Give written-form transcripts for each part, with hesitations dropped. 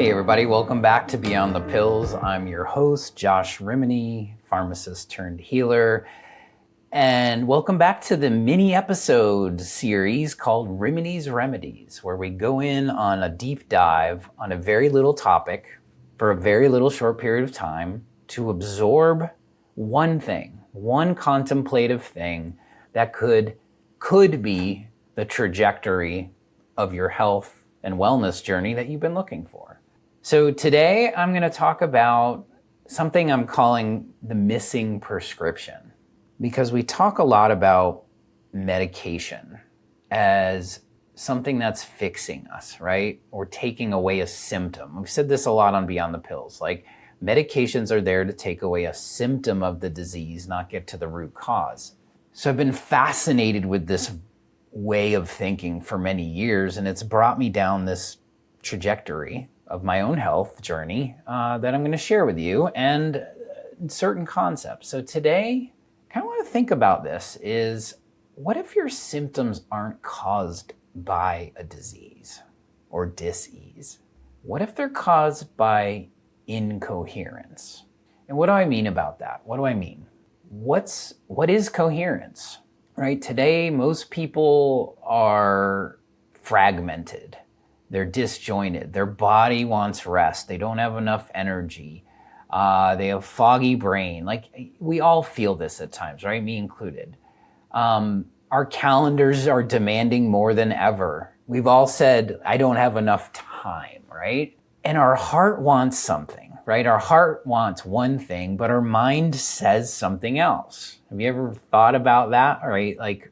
Hey everybody, welcome back to Beyond the Pills. I'm your host, Josh Rimany, pharmacist turned healer. And welcome back to the mini episode series called Remedies, where we go in on a deep dive on a very little topic for a very little short period of time to absorb one thing, one contemplative thing that could be the trajectory of your health and wellness journey that you've been looking for. So today I'm going to talk about something I'm calling the missing prescription, because we talk a lot about medication as something that's fixing us, right? Or taking away a symptom. We've said this a lot on Beyond the Pills. Like, medications are there to take away a symptom of the disease, not get to the root cause. So I've been fascinated with this way of thinking for many years, and it's brought me down this trajectory of my own health journey that I'm going to share with you, and certain concepts. So today, I kind of want to think about this is, what if your symptoms aren't caused by a disease or dis-ease? What if they're caused by incoherence? And what do I mean about that? What do I mean? What is coherence? Right? Today, most people are fragmented. They're disjointed. Their body wants rest. They don't have enough energy. They have foggy brain. Like, we all feel this at times, right? Me included. Our calendars are demanding more than ever. We've all said, I don't have enough time, right? And our heart wants something, right? Our heart wants one thing, but our mind says something else. Have you ever thought about that, right? Like,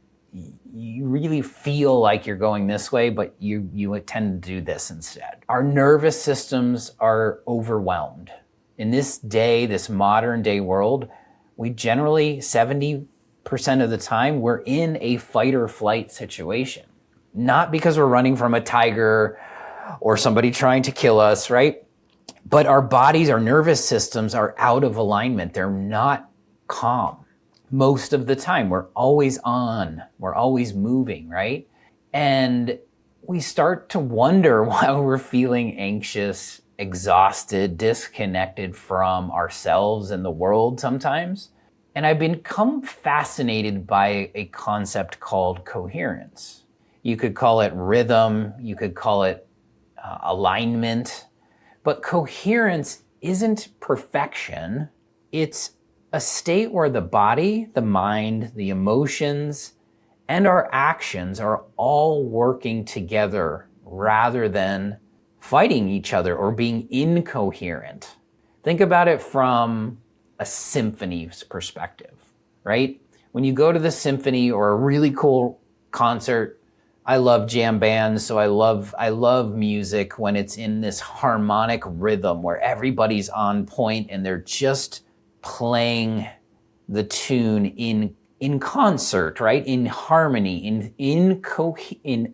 you really feel like you're going this way, but you tend to do this instead. Our nervous systems are overwhelmed. In this day, this modern day world, we generally, 70% of the time, we're in a fight or flight situation. Not because we're running from a tiger or somebody trying to kill us, right? But our bodies, our nervous systems are out of alignment. They're not calm. Most of the time, we're always on, we're always moving, right? And we start to wonder why we're feeling anxious, exhausted, disconnected from ourselves and the world sometimes. And I've become fascinated by a concept called coherence. You could call it rhythm, you could call it alignment, but coherence isn't perfection. It's a state where the body, the mind, the emotions, and our actions are all working together rather than fighting each other or being incoherent. Think about it from a symphony's perspective, right? When you go to the symphony or a really cool concert, I love jam bands, so I love music when it's in this harmonic rhythm where everybody's on point and they're just playing the tune in concert, right? In harmony, in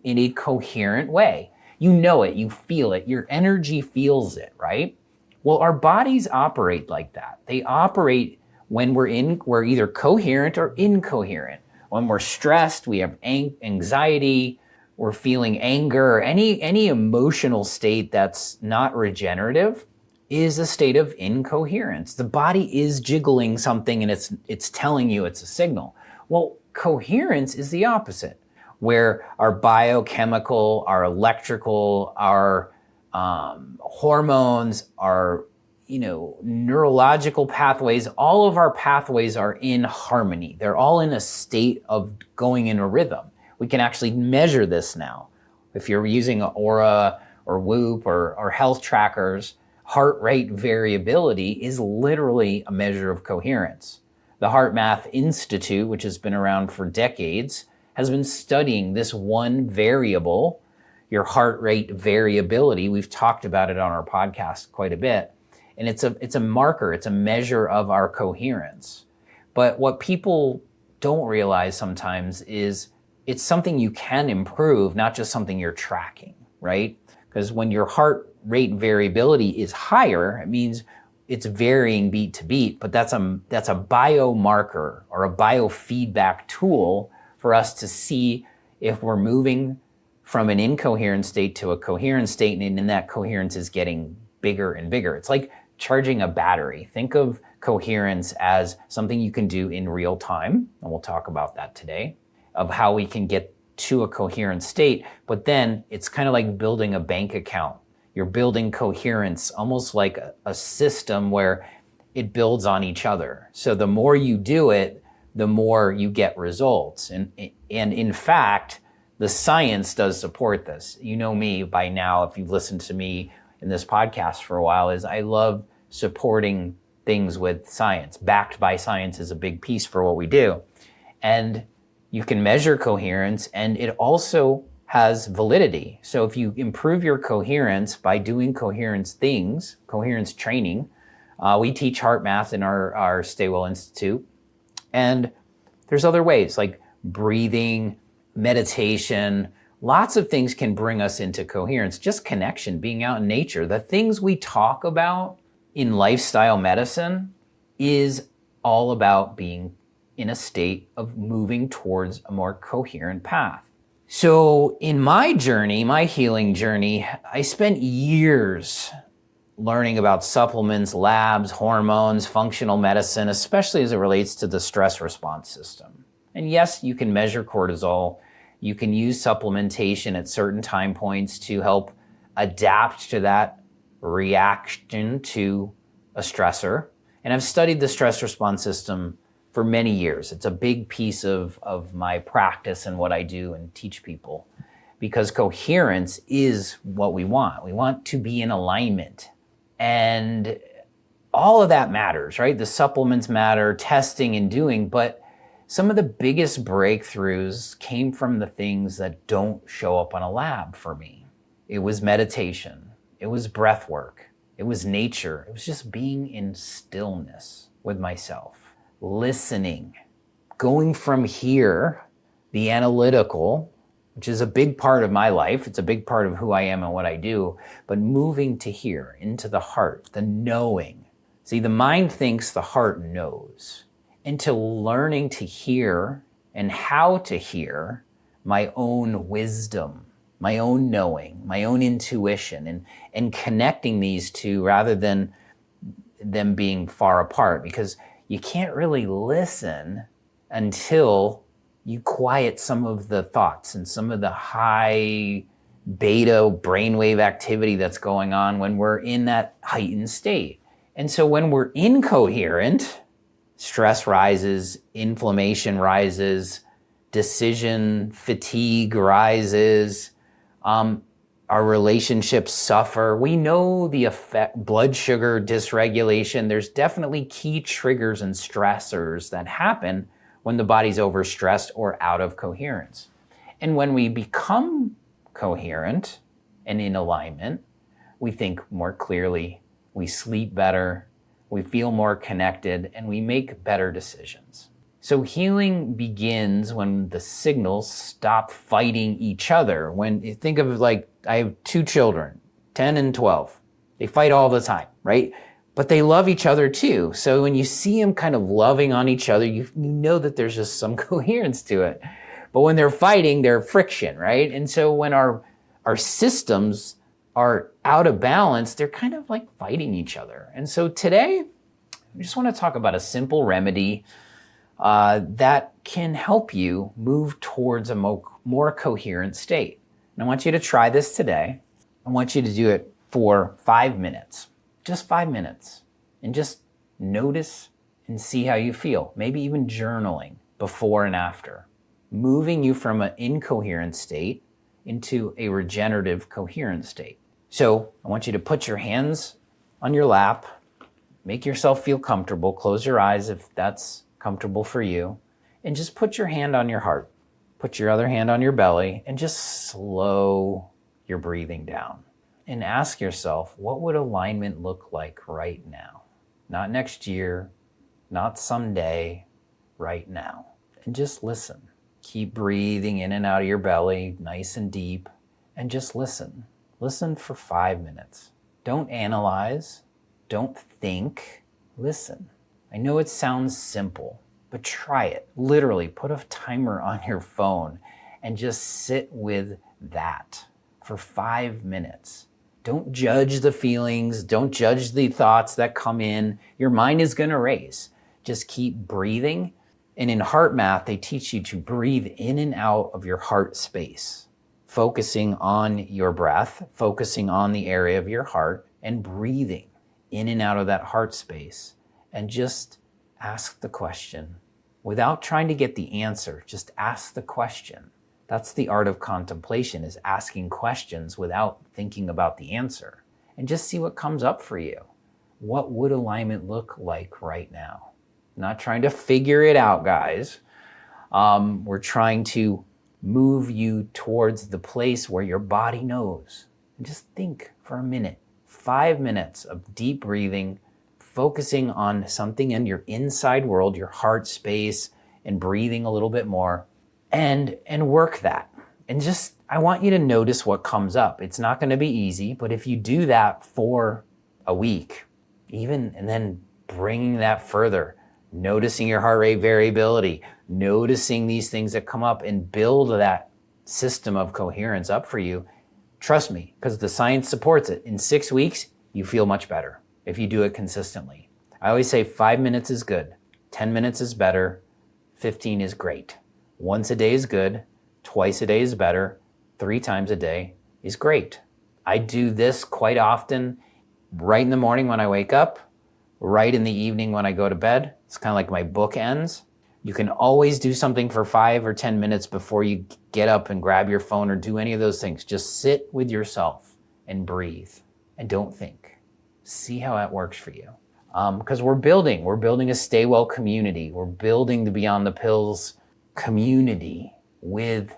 a coherent way. You know it, you feel it, your energy feels it, right? Well, our bodies operate like that. They operate when we're either coherent or incoherent. When we're stressed, we have anxiety, we're feeling anger, or any emotional state that's not regenerative is a state of incoherence. The body is jiggling something and it's telling you it's a signal. Well, coherence is the opposite, where our biochemical, our electrical, our hormones, our neurological pathways, all of our pathways are in harmony. They're all in a state of going in a rhythm. We can actually measure this now. If you're using Aura or Whoop or health trackers, heart rate variability is literally a measure of coherence. The HeartMath Institute, which has been around for decades, has been studying this one variable, your heart rate variability. We've talked about it on our podcast quite a bit. And it's a marker, it's a measure of our coherence. But what people don't realize sometimes is it's something you can improve, not just something you're tracking, right? Because when your heart rate variability is higher, it means it's varying beat to beat, but that's a biomarker or a biofeedback tool for us to see if we're moving from an incoherent state to a coherent state, and in that coherence is getting bigger and bigger. It's like charging a battery. Think of coherence as something you can do in real time, and we'll talk about that today, of how we can get to a coherent state. But then it's kind of like building a bank account. You're building coherence, almost like a system where it builds on each other. So the more you do it, the more you get results. And in fact, the science does support this. You know me by now, if you've listened to me in this podcast for a while, is I love supporting things with science. Backed by science is a big piece for what we do. And you can measure coherence, and it also has validity. So if you improve your coherence by doing coherence things, coherence training, we teach HeartMath in our Stay Well Institute. And there's other ways like breathing, meditation, lots of things can bring us into coherence. Just connection, being out in nature. The things we talk about in lifestyle medicine is all about being in a state of moving towards a more coherent path. So in my journey, my healing journey, I spent years learning about supplements, labs, hormones, functional medicine, especially as it relates to the stress response system. And yes, you can measure cortisol. You can use supplementation at certain time points to help adapt to that reaction to a stressor. And I've studied the stress response system for many years. It's a big piece of my practice and what I do and teach people, because coherence is what we want. We want to be in alignment. And all of that matters, right? The supplements matter, testing and doing, but some of the biggest breakthroughs came from the things that don't show up on a lab for me. It was meditation. It was breath work. It was nature. It was just being in stillness with myself, listening, going from here, the analytical, which is a big part of my life. It's a big part of who I am and what I do, but moving to here, into the heart, the knowing. See, the mind thinks, the heart knows. Into learning to hear and how to hear my own wisdom, my own knowing, my own intuition, and connecting these two rather than them being far apart, because you can't really listen until you quiet some of the thoughts and some of the high beta brainwave activity that's going on when we're in that heightened state. And so when we're incoherent, stress rises, inflammation rises, decision fatigue rises, our relationships suffer. We know the effect, blood sugar dysregulation. There's definitely key triggers and stressors that happen when the body's overstressed or out of coherence. And when we become coherent and in alignment, we think more clearly, we sleep better, we feel more connected, and we make better decisions. So healing begins when the signals stop fighting each other. When you think of, like, I have two children, 10 and 12. They fight all the time, right? But they love each other too. So when you see them kind of loving on each other, you know that there's just some coherence to it. But when they're fighting, they're friction, right? And so when our systems are out of balance, they're kind of like fighting each other. And so today, I just want to talk about a simple remedy that can help you move towards a more coherent state. And I want you to try this today. I want you to do it for 5 minutes, just 5 minutes, and just notice and see how you feel. Maybe even journaling before and after, moving you from an incoherent state into a regenerative coherent state. So I want you to put your hands on your lap, make yourself feel comfortable, close your eyes if that's comfortable for you, and just put your hand on your heart. Put your other hand on your belly and just slow your breathing down. And ask yourself, what would alignment look like right now? Not next year, not someday, right now. And just listen. Keep breathing in and out of your belly, nice and deep, and just listen. Listen for 5 minutes. Don't analyze. Don't think. Listen. I know it sounds simple, but try it. Literally, put a timer on your phone and just sit with that for 5 minutes. Don't judge the feelings. Don't judge the thoughts that come in. Your mind is going to race. Just keep breathing. And in HeartMath, they teach you to breathe in and out of your heart space, focusing on your breath, focusing on the area of your heart, and breathing in and out of that heart space. And just ask the question without trying to get the answer. Just ask the question. That's the art of contemplation, is asking questions without thinking about the answer. And just see what comes up for you. What would alignment look like right now? Not trying to figure it out, guys. We're trying to move you towards the place where your body knows. And just think for a minute, 5 minutes of deep breathing, focusing on something in your inside world, your heart space, and breathing a little bit more, and work that. And just, I want you to notice what comes up. It's not going to be easy, but if you do that for a week, even, and then bringing that further, noticing your heart rate variability, noticing these things that come up, and build that system of coherence up for you. Trust me, because the science supports it. In 6 weeks, you feel much better if you do it consistently. I always say 5 minutes is good, 10 minutes is better, 15 is great. Once a day is good, twice a day is better, 3 times a day is great. I do this quite often, right in the morning when I wake up, right in the evening when I go to bed. It's kind of like my bookends. You can always do something for 5 or 10 minutes before you get up and grab your phone or do any of those things. Just sit with yourself and breathe and don't think. See how that works for you. Because we're building a Stay Well community. We're building the Beyond the Pills community with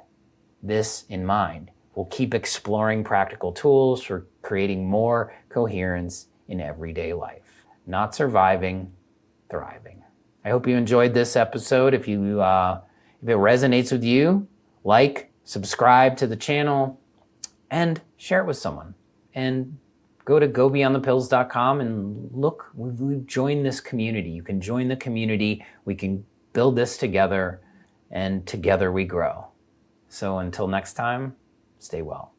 this in mind. We'll keep exploring practical tools for creating more coherence in everyday life. Not surviving, thriving. I hope you enjoyed this episode. If it resonates with you, like, subscribe to the channel, and share it with someone. And go to gobeyondthepills.com and look, we've joined this community. You can join the community. We can build this together, and together we grow. So until next time, stay well.